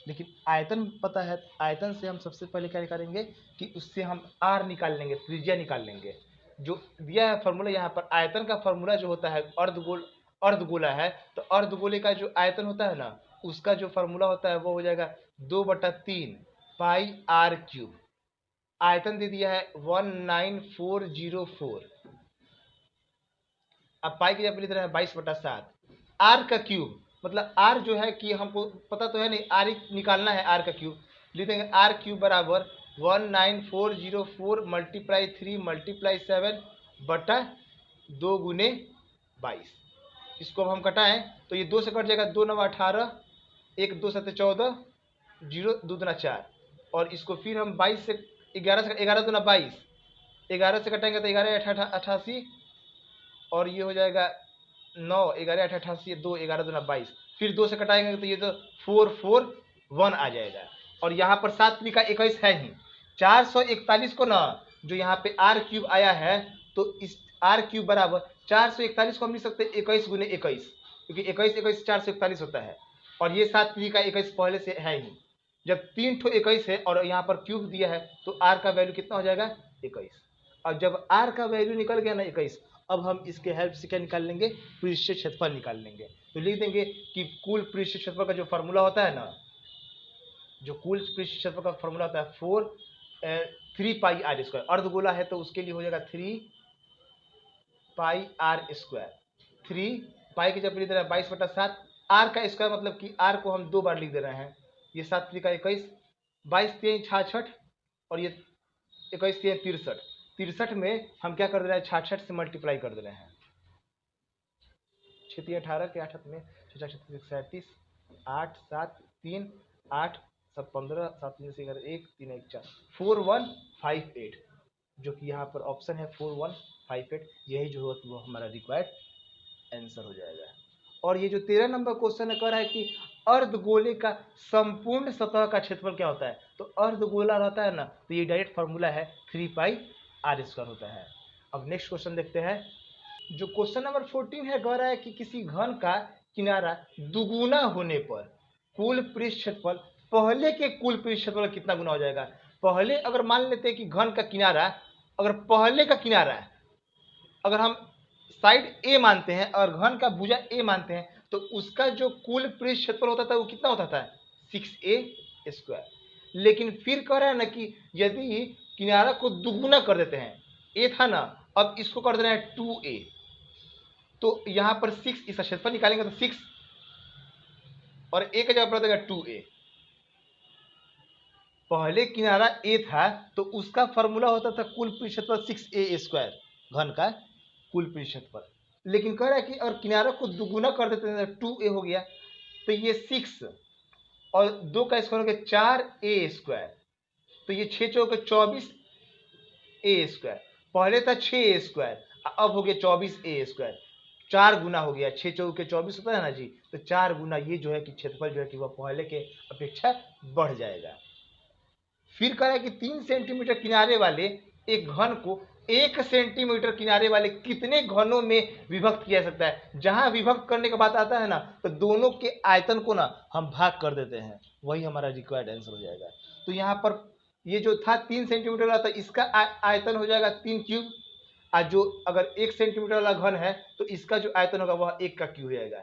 लेकिन आयतन पता है। आयतन से हम सबसे पहले क्या करेंगे कि उससे हम आर निकाल लेंगे, त्रिज्या निकाल लेंगे। जो दिया है फॉर्मूला यहाँ पर, आयतन का फॉर्मूला जो होता है, अर्धगोला है तो अर्धगोले का जो आयतन होता है ना, उसका जो फॉर्मूला होता है वो हो जाएगा 2/3 पाई आर क्यूब। आयतन दे दिया है 19404। अब पाई की जगह लिख रहे हैं 22/7। आर का क्यूब मतलब आर जो है कि हमको पता तो है नहीं, आर निकालना है। आर का क्यूब लिख देंगे, आर क्यूब बराबर 19404 मल्टीप्लाई 3 मल्टीप्लाई 7 बटा 2 गुने 22। इसको अब हम कटाएं तो ये 2 से कट जाएगा, 2 9 18, 1 2 7 14, 0 2 दूना 4, और इसको फिर हम 22 से 11 से 11 दूना 22, 11 से कटेंगे तो 11 88, और ये हो जाएगा 9, 11 88, 2 11 दूना 22, फिर 2 से कटाएंगे तो ये तो 441 आ जाएगा। और यहाँ पर 7 त्रिका 21 है ही, 441 को ना जो यहाँ पे आर क्यूब आया है, तो इस आर क्यूब बराबर 441 को हम लिख सकते हैं 21 गुने 21, क्योंकि 21 21 441 होता है, और ये 7 त्रिका 21 पहले से है ही। जब 3 ठो 21 है और यहाँ पर क्यूब दिया है, तो आर का वैल्यू कितना हो जाएगा 21। और जब आर का वैल्यू निकल गया ना 21, अब हम इसके हेल्प से क्या निकाल लेंगे, पृष्ठ क्षेत्रफल निकाल लेंगे। तो लिख देंगे कि कुल पृष्ठ क्षेत्रफल का जो फॉर्मूला होता है ना, जो कुल पृष्ठ क्षेत्रफल का फॉर्मूला होता है 3 पाई आर स्क्वायर। अर्धगोला है तो उसके लिए हो जाएगा 3 पाई आर स्क्वायर। 3 पाई की जब लिख दे रहे हैं 22/7, आर का स्क्वायर मतलब कि आर को हम 2 बार लिख दे रहे हैं। ये 7 त्रिका 21, 22 3 66, और ये 21 3 63। 63 में हम क्या कर दे रहे हैं, 66 से मल्टीप्लाई कर दे रहे हैं। 6 3 18 के 8 में 6 36 37, 8 7 3 8 7 15 7 3 से 11 1 3 1 4 4158, जो कि यहाँ पर ऑप्शन है 4158, यही जो है वो हमारा रिक्वायर्ड आंसर हो जाएगा। और ये जो 13 नंबर क्वेश्चन है कह रहा है कि अर्धगोले का संपूर्ण सतह का क्षेत्रफल क्या होता है। तो अर्धगोला रहता है ना, तो ये डायरेक्ट फॉर्मूला है 3πr² होता है। अब नेक्स्ट क्वेश्चन देखते हैं। जो क्वेश्चन नंबर 14 है कह रहा है कि किसी घन का किनारा दुगुना होने पर कुल पृष्ठ क्षेत्रफल पहले के कुल पृष्ठ क्षेत्रफल कितना गुना हो जाएगा। पहले अगर मान लेते हैं कि घन का किनारा, अगर पहले का किनारा अगर हम साइड ए मानते हैं और घन का भुजा ए मानते हैं, तो उसका जो कुल पृष्ठ क्षेत्रफल होता था वो कितना होता था 6a²। लेकिन फिर कह रहा है ना कि यदि किनारा को दुगुना कर देते हैं, ए था ना, अब इसको कर देना है 2a, तो यहां पर 6, इसका क्षेत्रफल निकालेंगे तो 6 और a का जगह पर देगा 2a। पहले किनारा a था तो उसका फॉर्मूला होता था कुल पृष्ठ क्षेत्रफल 6a², घन का कुल पृष्ठ क्षेत्रफल। लेकिन कह रहा है कि और किनारा को दुगुना कर देते हैं 2a हो गया, तो ये 6 और 2 का स्क्वायर हो गया 4a², तो ये 6 चौके 24a²। पहले था 6a², अब हो गया 24a², 4 गुना हो गया, 6 चौके 24 होता है ना जी, तो 4 गुना ये जो है कि क्षेत्रफल जो है कि वह पहले के अपेक्षा बढ़ जाएगा। फिर कह रहा है कि 3 सेंटीमीटर किनारे वाले एक घन को 1 सेंटीमीटर किनारे वाले कितने घनों में विभक्त किया जा सकता है। जहां विभक्त करने का बात आता है ना, तो दोनों के आयतन को ना हम भाग कर देते हैं, वही हमारा रिक्वायर्ड आंसर हो जाएगा। तो यहाँ पर ये जो था 3 सेंटीमीटर वाला था, इसका आयतन हो जाएगा 3 क्यूब, और जो अगर 1 सेंटीमीटर वाला घन है तो इसका जो आयतन होगा वह 1 का क्यूब हो जाएगा।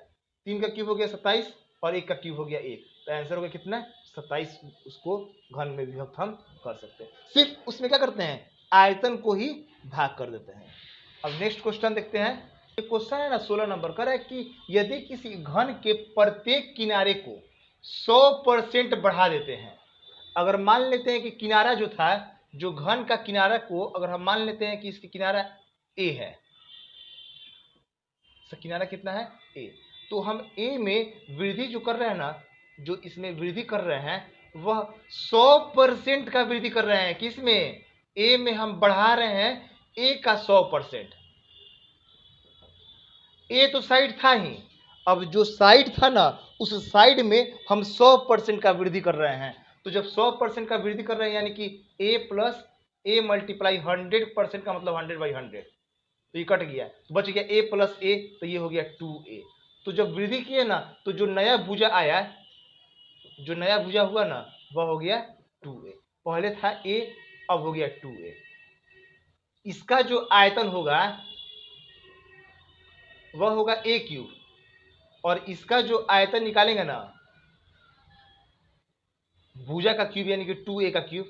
3 का क्यूब हो गया 27 और 1 का क्यूब हो गया 1, तो आंसर हो गया कितना 27। उसको घन में विभक्त हम कर सकते हैं, सिर्फ उसमें क्या करते हैं आयतन को ही भाग कर देते हैं। अब नेक्स्ट क्वेश्चन देखते हैं। ये क्वेश्चन है ना 16 नंबर का है कि यदि किसी घन के प्रत्येक किनारे को 100% बढ़ा देते हैं। अगर मान लेते हैं कि किनारा जो था, जो घन का किनारा को अगर हम मान लेते हैं कि इसकी किनारा ए है, तो किनारा कितना है ए, तो हम ए में वृद्धि जो कर रहे हैं ना, जो इसमें वृद्धि कर रहे हैं वह 100% का वृद्धि कर रहे हैं। किसमें ए में हम बढ़ा रहे हैं ए का 100%। ए तो साइड था ही, अब जो साइड था ना उस साइड में हम 100% का वृद्धि कर रहे हैं। तो जब 100% का वृद्धि कर रहे हैं यानी कि a प्लस ए मल्टीप्लाई 100% का मतलब 100/100, तो ये कट गया तो बच गया a प्लस ए, तो ये हो गया 2a। तो जब वृद्धि किए ना तो जो नया भुजा आया, जो नया भुजा हुआ ना वह हो गया 2a। पहले था a, अब हो गया 2a। इसका जो आयतन होगा वह होगा a³ और इसका जो आयतन निकालेंगे ना भुजा का क्यूब यानी कि 2a का क्यूब,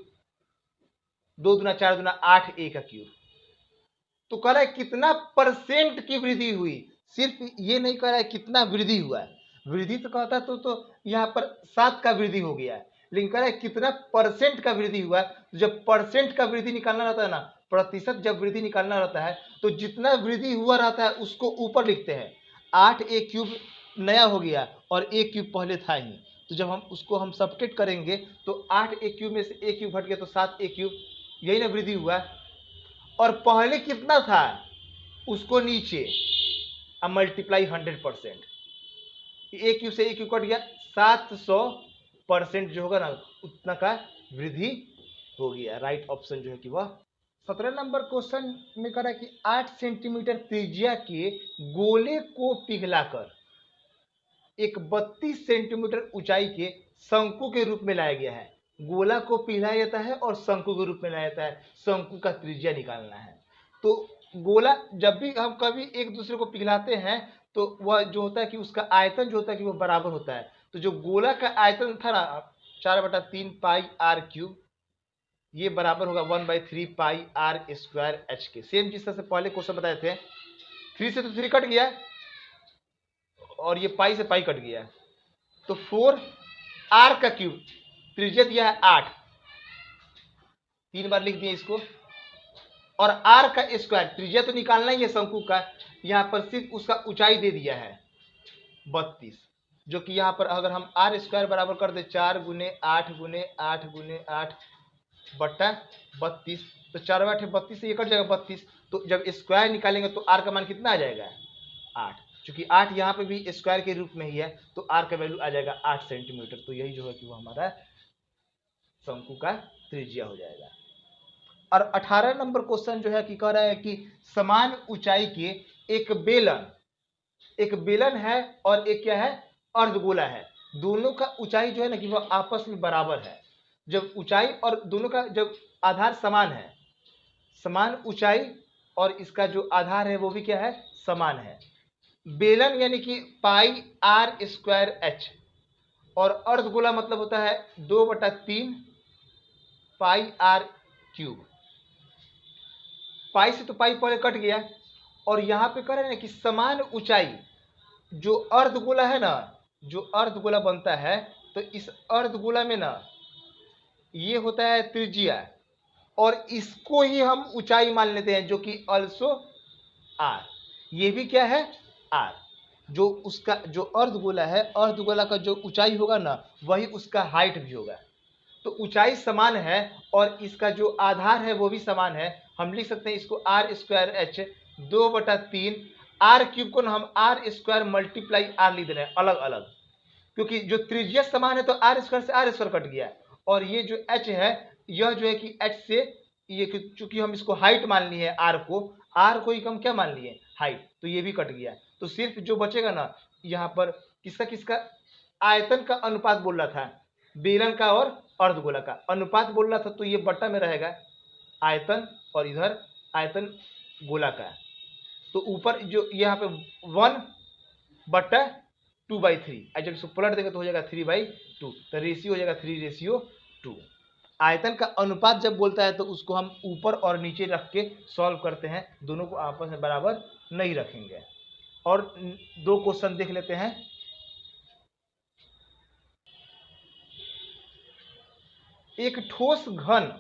2 दूना 4 दूना 8a का क्यूब। तो कह रहा है कितना परसेंट की वृद्धि हुई, सिर्फ ये नहीं कह रहा है कितना वृद्धि हुआ है। वृद्धि तो कहता तो यहाँ पर 7 का वृद्धि हो गया है, लेकिन कह रहा है कितना परसेंट का वृद्धि हुआ है। तो जब परसेंट का वृद्धि निकालना रहता है ना, प्रतिशत जब वृद्धि निकालना रहता है तो जितना वृद्धि हुआ रहता है उसको ऊपर लिखते हैं। 8a³ नया हो गया और a³ पहले था ही, तो जब हम उसको हम सब्ट्रैक्ट करेंगे तो 8a³ में से a³ हट गया तो 7a³, यही ना वृद्धि हुआ। और पहले कितना था उसको नीचे अब मल्टीप्लाई 100%, a³ से a³ कट गया, 700% जो होगा ना उतना का वृद्धि हो गया। राइट ऑप्शन जो है कि वह 17 नंबर क्वेश्चन में कह रहा है कि 8 सेंटीमीटर त्रिज्या के गोले को पिघलाकर एक 32 सेंटीमीटर ऊंचाई के शंकु के रूप में लाया गया है। गोला को पिघलाया जाता है और शंकु के रूप में लाया जाता है, शंकु का त्रिज्या निकालना है। तो गोला जब भी हम कभी एक दूसरे को पिघलाते हैं तो वह जो होता है कि उसका आयतन जो होता है कि वो बराबर होता है। तो जो गोला का आयतन था ना 4/3πr³, ये बराबर होगा 1/3πr² के। सेम जिस तरह से पहले क्वेश्चन बताए थे, 3 से तो 3 कट गया और ये पाई से पाई कट गया, तो 4r³, त्रिज्या दिया है 8, 3 बार लिख दिए इसको, और r का स्क्वायर, त्रिज्या तो निकालना ही है शंकु का, यहां पर सिर्फ उसका ऊंचाई दे दिया है 32, जो कि यहाँ पर अगर हम आर स्क्वायर बराबर कर दे 4 × 8 × 8 × 8 बट्टा 32, तो 4 × 8 = 32 से ये कट जाएगा 32। तो जब स्क्वायर निकालेंगे तो आर का मान कितना आ जाएगा 8। चूंकि 8 यहाँ पे भी स्क्वायर के रूप में ही है तो आर का वैल्यू आ जाएगा 8 सेंटीमीटर। तो यही जो है कि वो हमारा शंकु का त्रिज्या हो जाएगा। और 18 नंबर क्वेश्चन जो है कि कह रहा है कि समान ऊंचाई के एक बेलन है और एक क्या है अर्धगोला है, दोनों का ऊंचाई जो है ना कि वह आपस में बराबर है। जब ऊंचाई और दोनों का जब आधार समान है, समान ऊंचाई और इसका जो आधार है वो भी क्या है समान है। बेलन यानी कि पाई आर स्क्वायर एच, और अर्धगोला मतलब होता है 2/3 पाई आर क्यूब। पाई से तो पाई पहले कट गया, और यहाँ पे कह रहे हैं कि समान ऊंचाई जो अर्धगोला है ना, जो अर्धगोला बनता है तो इस अर्धगोला में ना ये होता है त्रिज्या, और इसको ही हम ऊंचाई मान लेते हैं जो कि अल्सो आर। ये भी क्या है आर। जो उसका जो अर्धगोला है, अर्धगोला का जो ऊंचाई होगा ना वही उसका हाइट भी होगा। तो ऊंचाई समान है और इसका जो आधार है वो भी समान है। हम लिख सकते हैं इसको R square H 2/3 R cube को ना हम आर स्क्वायर मल्टीप्लाई आर लिख दे रहे हैं अलग अलग, क्योंकि जो त्रिज्या समान है तो आर स्क्वायर से आर स्क्वायर कट गया, और ये जो एच है यह जो है कि एच से ये चूंकि हम इसको हाइट मान लिए हैं, आर को ही हम क्या मान लिए हाइट, तो ये भी कट गया। तो सिर्फ जो बचेगा ना यहाँ पर किसका किसका आयतन का अनुपात बोल रहा था, बेलन का और अर्धगोला का अनुपात बोल रहा था, तो ये बट्टा में रहेगा आयतन और इधर आयतन गोला का। तो ऊपर जो यहाँ पे 1/2/3, जब इसको पलट देंगे तो हो जाएगा 3/2, तो रेशियो हो जाएगा 3:2। आयतन का अनुपात जब बोलता है तो उसको हम ऊपर और नीचे रख के सॉल्व करते हैं, दोनों को आपस में बराबर नहीं रखेंगे। और 2 क्वेश्चन देख लेते हैं। एक ठोस घन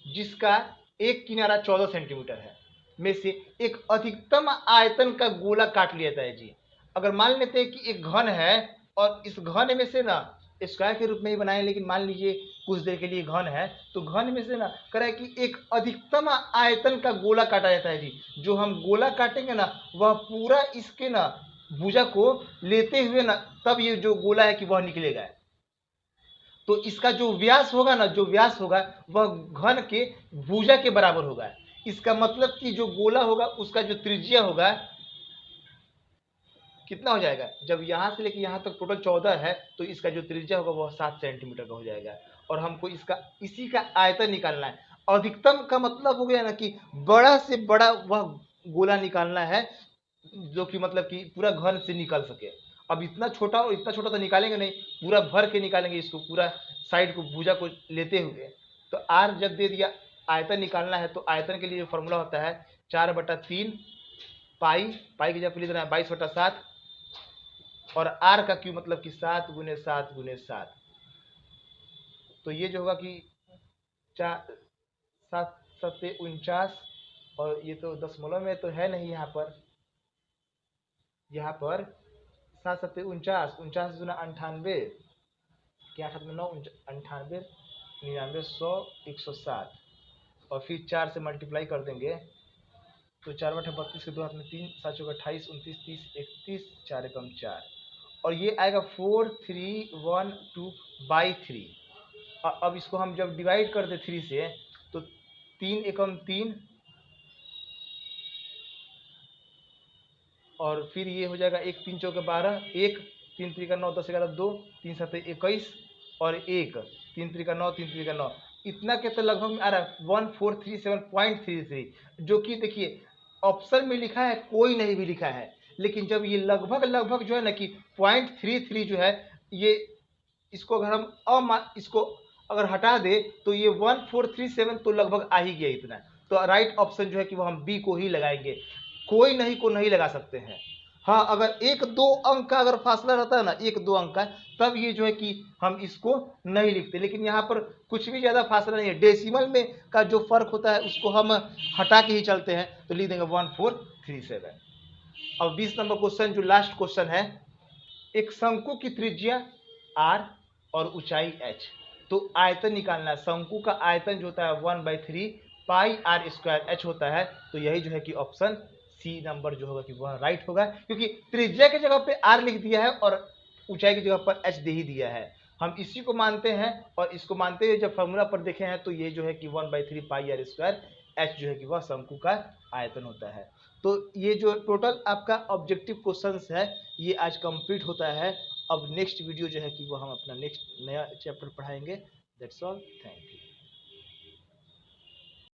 जिसका एक किनारा 14 सेंटीमीटर है में से एक अधिकतम आयतन का गोला काट लिया जाता है जी। अगर मान लेते हैं कि एक घन है और इस घन में से ना स्क्वायर के रूप में ही बनाए, लेकिन मान लीजिए कुछ देर के लिए घन है, तो घन में से ना कह रहा है कि एक अधिकतम आयतन का गोला काटा जाता है जी। जो हम गोला काटेंगे ना वह पूरा इसके ना भुजा को लेते हुए ना तब ये जो गोला है कि वह निकलेगा। तो इसका जो व्यास होगा ना, जो व्यास होगा वह घन के भुजा के बराबर होगा। इसका मतलब कि जो गोला होगा उसका जो त्रिज्या होगा कितना हो जाएगा, जब यहाँ से लेके यहाँ तक टोटल 14 है तो इसका जो त्रिज्या होगा वह 7 सेंटीमीटर का हो जाएगा। और हमको इसका इसी का आयतन निकालना है। अधिकतम का मतलब हो गया ना कि बड़ा से बड़ा वह गोला निकालना है जो कि मतलब कि पूरा घन से निकल सके। अब इतना छोटा और इतना छोटा तो निकालेंगे नहीं, पूरा भर के निकालेंगे इसको, पूरा साइड को भुजा को लेते हुए। तो आर जब दे दिया, आयतन निकालना है, तो आयतन के लिए जो फॉर्मूला होता है 4/3 पाई की जगह लिख देना है 22/7, और आर का क्यू मतलब कि 7 × 7 × 7। तो ये जो होगा कि 7×7 = 49, और ये तो दशमलव में तो है नहीं यहाँ पर 7×7 = 49, 49 × 98, क्या 7 में 9 98, 99, 100, 107, और फिर 4 से मल्टीप्लाई कर देंगे तो 4/32 के 2 हाथ में 3, 7 × 28, 29, 30, 31, 4 × 4, और ये आएगा 4312/3। अब इसको हम जब डिवाइड कर दे 3 से तो 3 × 3, और फिर ये हो जाएगा 1 3 × 12, 1 3 3 × 9, 10 11 2, 3 7 21, और 1 3 3 × 9, 3 3 × 9, इतना के तो लगभग में आ रहा है 1437.33, जो कि देखिए ऑप्शन में लिखा है कोई नहीं भी लिखा है, लेकिन जब ये लगभग जो है ना कि 0.33 जो है ये, इसको अगर हम इसको अगर हटा दे तो ये 1437 तो लगभग आ ही गया इतना। तो राइट ऑप्शन जो है कि वो हम बी को ही लगाएंगे, कोई नहीं को नहीं लगा सकते हैं। हाँ, अगर 1-2 अंक का अगर फासला रहता है ना, 1-2 अंक का, तब ये जो है कि हम इसको नहीं लिखते, लेकिन यहाँ पर कुछ भी ज़्यादा फासला नहीं है। डेसिमल में का जो फर्क होता है उसको हम हटा के ही चलते हैं, तो लिख देंगे 1437। अब 20 नंबर क्वेश्चन जो लास्ट क्वेश्चन है, एक शंकु की त्रिज्या r और ऊंचाई h, तो आयतन निकालना है। शंकु का आयतन जो होता है 1/3 पाई r स्क्वायर h होता है। तो यही जो है कि ऑप्शन सी नंबर जो होगा कि वह राइट होगा, क्योंकि त्रिज्या की जगह पे r लिख दिया है और ऊंचाई की जगह पर h दे ही दिया है। हम इसी को मानते हैं और इसको मानते हुए जब फॉर्मूला पर देखे हैं तो ये जो है कि 1/3 पाई r स्क्वायर h जो है कि वह शंकु का आयतन होता है। तो ये जो टोटल आपका ऑब्जेक्टिव क्वेश्चंस है ये आज कंप्लीट होता है। अब नेक्स्ट वीडियो जो है कि वो हम अपना नेक्स्ट नया चैप्टर पढ़ाएंगे। That's all, thank you.